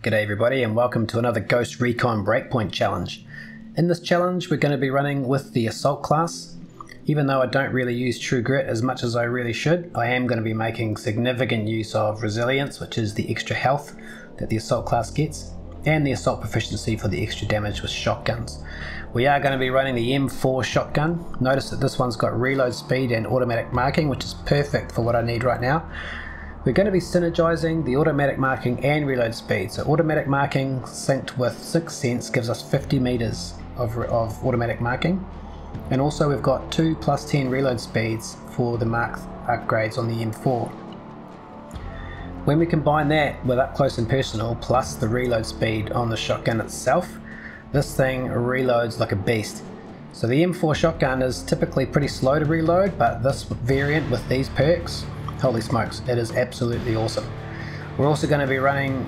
G'day everybody and welcome to another Ghost Recon Breakpoint challenge. In this challenge we're going to be running with the Assault class. Even though I don't really use True Grit as much as I really should, I am going to be making significant use of Resilience, which is the extra health that the Assault class gets, and the Assault proficiency for the extra damage with shotguns. We are going to be running the M4 shotgun. Notice that this one's got reload speed and automatic marking, which is perfect for what I need right now. We're going to be synergizing the automatic marking and reload speed. So automatic marking synced with 6th Sense gives us 50 meters of automatic marking. And also we've got 2 plus 10 reload speeds for the mark upgrades on the M4. When we combine that with up close and personal plus the reload speed on the shotgun itself, this thing reloads like a beast. So the M4 shotgun is typically pretty slow to reload, but this variant with these perks, holy smokes, it is absolutely awesome. We're also going to be running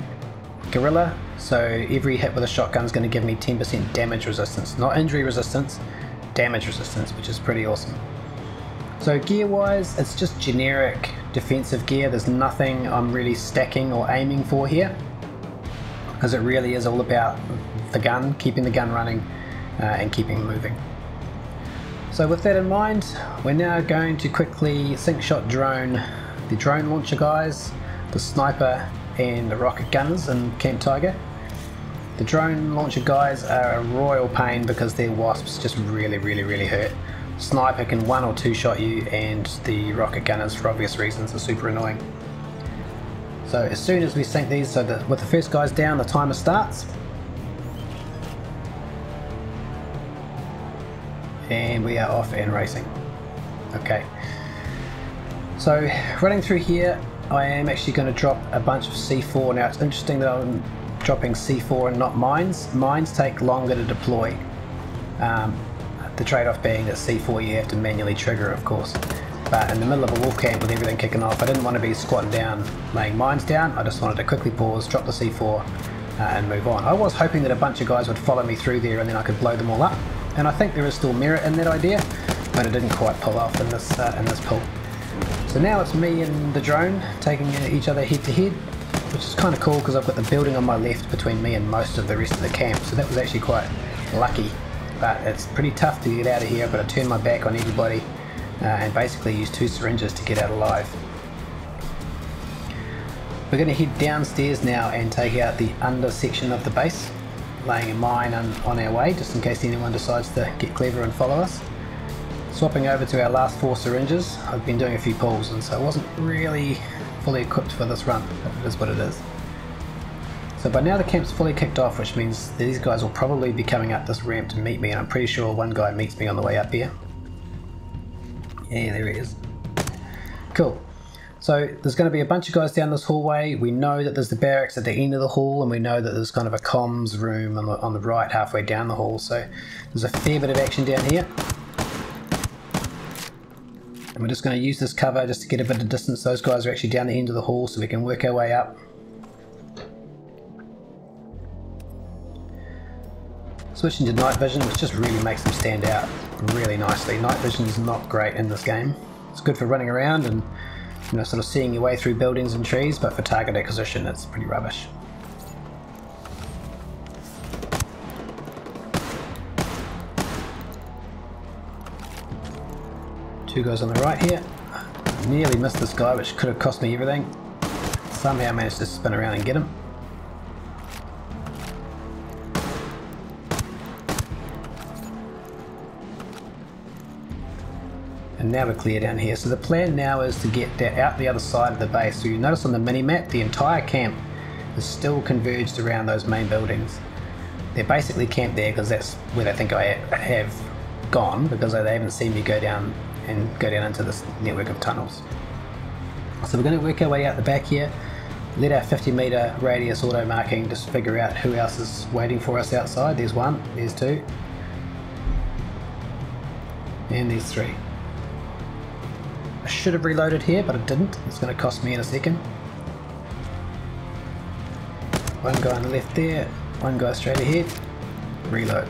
Guerrilla, so every hit with a shotgun is going to give me 10% damage resistance, not injury resistance, damage resistance, which is pretty awesome. So gear wise, it's just generic defensive gear. There's nothing I'm really stacking or aiming for here, because it really is all about the gun, keeping the gun running and keeping moving. So with that in mind, we're now going to quickly sync shot drone the drone launcher guys, the sniper and the rocket gunners in Camp Tiger. The drone launcher guys are a royal pain because their wasps just really hurt. Sniper can 1 or 2 shot you, and the rocket gunners, for obvious reasons, are super annoying. So as soon as we sync these, so that with the first guys down, the timer starts. And we are off and racing. Okay, so running through here, I am actually going to drop a bunch of C4. Now it's interesting that I'm dropping C4 and not mines. Mines take longer to deploy. The trade-off being that C4 you have to manually trigger, of course. But in the middle of a wolf camp with everything kicking off, I didn't want to be squatting down laying mines down. I just wanted to quickly pause, drop the C4 and move on. I was hoping that a bunch of guys would follow me through there and then I could blow them all up. And I think there is still merit in that idea, but it didn't quite pull off in this pull. So now it's me and the drone taking each other head to head, which is kind of cool because I've got the building on my left between me and most of the rest of the camp, so that was actually quite lucky. But it's pretty tough to get out of here. I've got to turn my back on everybody and basically use 2 syringes to get out alive. We're going to head downstairs now and take out the under section of the base, laying a mine on our way just in case anyone decides to get clever and follow us. Swapping over to our last 4 syringes. I've been doing a few pulls and so I wasn't really fully equipped for this run, but it is what it is. So by now the camp's fully kicked off, which means these guys will probably be coming up this ramp to meet me, and I'm pretty sure one guy meets me on the way up here. Yeah, there he is. Cool. So there's going to be a bunch of guys down this hallway. We know that there's the barracks at the end of the hall, and we know that there's kind of a comms room on the right halfway down the hall. So there's a fair bit of action down here. And we're just going to use this cover just to get a bit of distance. Those guys are actually down the end of the hall, so we can work our way up. Switching to night vision, which just really makes them stand out really nicely. Night vision is not great in this game. It's good for running around and, you know, sort of seeing your way through buildings and trees, but for target acquisition it's pretty rubbish. Two guys on the right here. Nearly missed this guy, which could have cost me everything. Somehow managed to spin around and get him. And now we're clear down here. So the plan now is to get out the other side of the base. So you notice on the mini-map, the entire camp is still converged around those main buildings. They're basically camped there because that's where they think I have gone, because they haven't seen me go down into this network of tunnels. So we're going to work our way out the back here, let our 50 meter radius auto marking just figure out who else is waiting for us outside. There's 1, there's 2, and there's 3. I should have reloaded here, but I didn't. It's going to cost me in a second. 1 guy on the left there, 1 guy straight ahead, reload.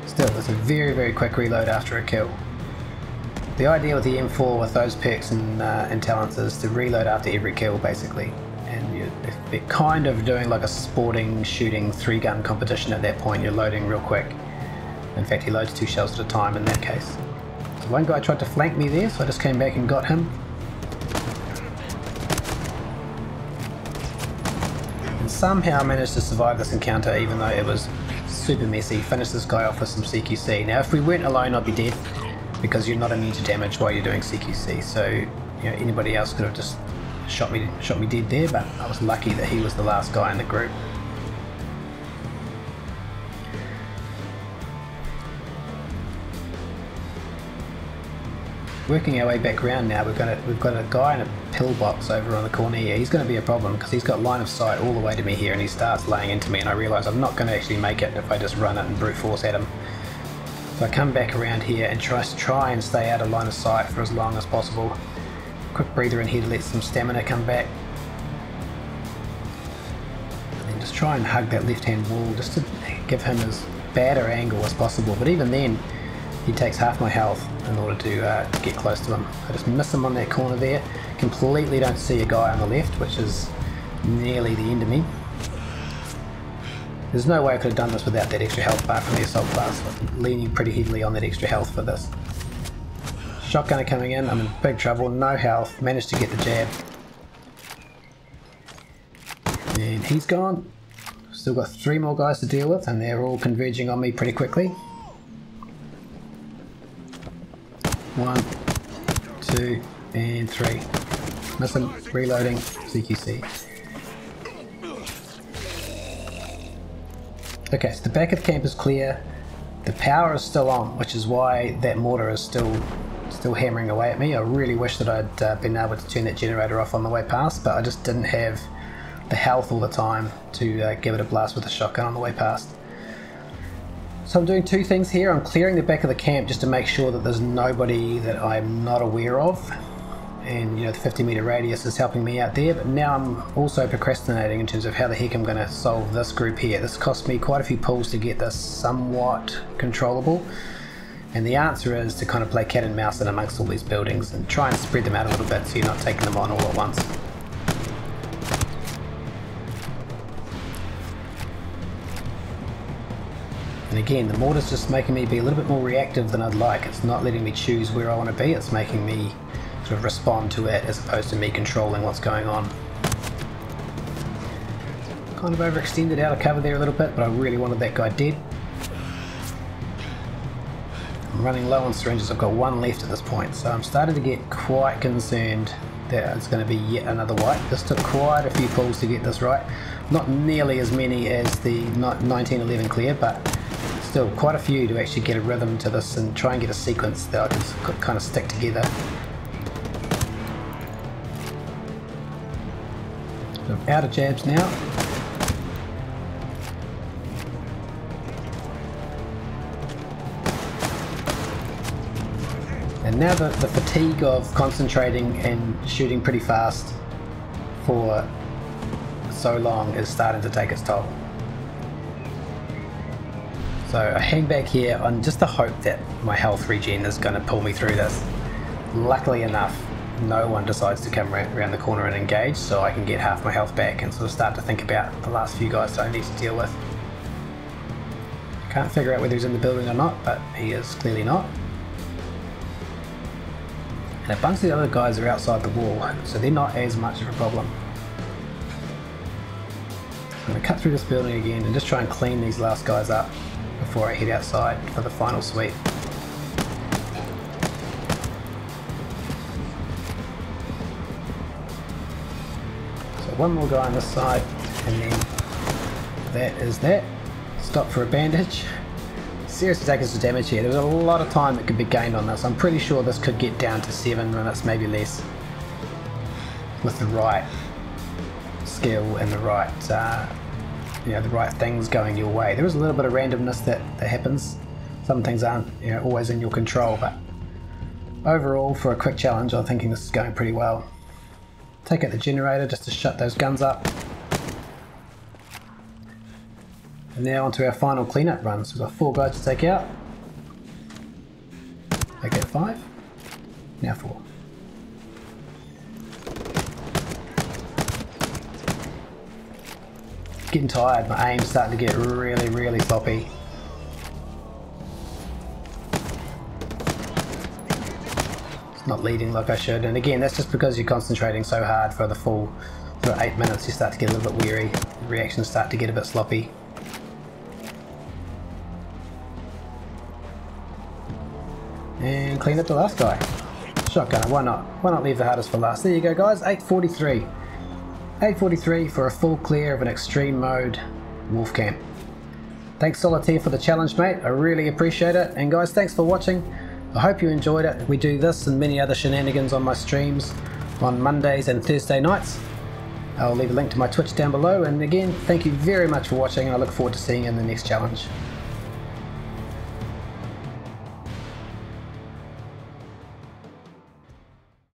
Still, it's a very quick reload after a kill. The idea with the M4 with those perks and talents is to reload after every kill basically, and they're kind of doing like a sporting shooting 3-gun competition at that point. You're loading real quick. In fact, he loads 2 shells at a time in that case. So one guy tried to flank me there, so I just came back and got him. And somehow managed to survive this encounter, even though it was super messy. Finished this guy off with some CQC. Now if we weren't alone, I'd be dead, because you're not immune to damage while you're doing CQC, so anybody else could have just shot me dead there, but I was lucky that he was the last guy in the group. Working our way back around now, we've got a guy in a pillbox over on the corner here. He's going to be a problem because he's got line of sight all the way to me here, and he starts laying into me, and I realise I'm not going to actually make it if I just run it and brute force at him. So I come back around here and try and stay out of line of sight for as long as possible. Quick breather in here to let some stamina come back. And then just try and hug that left hand wall just to give him as bad an angle as possible. But even then, he takes half my health in order to get close to him. I just miss him on that corner there. Completely don't see a guy on the left, which is nearly the end of me. There's no way I could have done this without that extra health bar from the assault class. I'm leaning pretty heavily on that extra health for this. Shotgunner coming in, I'm in big trouble, no health, managed to get the jab. And he's gone. Still got 3 more guys to deal with, and they're all converging on me pretty quickly. 1, 2, and 3. Miss him, reloading, CQC. Okay, so the back of the camp is clear. The power is still on, which is why that mortar is still hammering away at me. I really wish that I'd been able to turn that generator off on the way past, but I just didn't have the health all the time to give it a blast with a shotgun on the way past. So I'm doing 2 things here. I'm clearing the back of the camp just to make sure that there's nobody that I'm not aware of, and the 50-meter radius is helping me out there. But now I'm also procrastinating in terms of how the heck I'm going to solve this group here. This cost me quite a few pulls to get this somewhat controllable, and the answer is to kind of play cat and mouse in amongst all these buildings and try and spread them out a little bit so you're not taking them on all at once. And again, the mortar's just making me be a little bit more reactive than I'd like. It's not letting me choose where I want to be, it's making me sort of respond to it as opposed to me controlling what's going on. Kind of overextended out of cover there a little bit, but I really wanted that guy dead. I'm running low on syringes, I've got 1 left at this point, so I'm starting to get quite concerned that it's going to be yet another wipe. This took quite a few pulls to get this right. Not nearly as many as the 1911 clear, but still quite a few to actually get a rhythm to this and try and get a sequence that I can kind of stick together. So I'm out of jabs now. And now the fatigue of concentrating and shooting pretty fast for so long is starting to take its toll. So I hang back here on just the hope that my health regen is going to pull me through this. Luckily enough, no one decides to come around the corner and engage, so I can get half my health back and sort of start to think about the last few guys that I need to deal with. I can't figure out whether he's in the building or not, but he is clearly not. And a bunch of the other guys are outside the wall, so they're not as much of a problem. I'm going to cut through this building again and just try and clean these last guys up before I head outside for the final sweep. So 1 more guy on this side, and then that is that. Stop for a bandage. Seriously taking some damage here. There was a lot of time that could be gained on this. I'm pretty sure this could get down to 7 minutes, maybe less, with the right skill and the right the right things going your way. There is a little bit of randomness that happens. Some things aren't always in your control, but overall for a quick challenge I'm thinking this is going pretty well. Take out the generator just to shut those guns up. And now onto our final cleanup run. So we've got 4 guys to take out. Take out 5. Now 4. getting tired. My aim's starting to get really sloppy. It's not leading like I should, and again that's just because you're concentrating so hard for the full 8 minutes. You start to get a little bit weary, the reactions start to get a bit sloppy. And clean up the last guy. Shotgunner, why not? Why not leave the hardest for last? There you go guys, 843. 843 for a full clear of an extreme mode wolf camp. Thanks Solitaire for the challenge mate, I really appreciate it. And guys, thanks for watching. I hope you enjoyed it. We do this and many other shenanigans on my streams on Mondays and Thursday nights. I'll leave a link to my Twitch down below, and again, thank you very much for watching and I look forward to seeing you in the next challenge.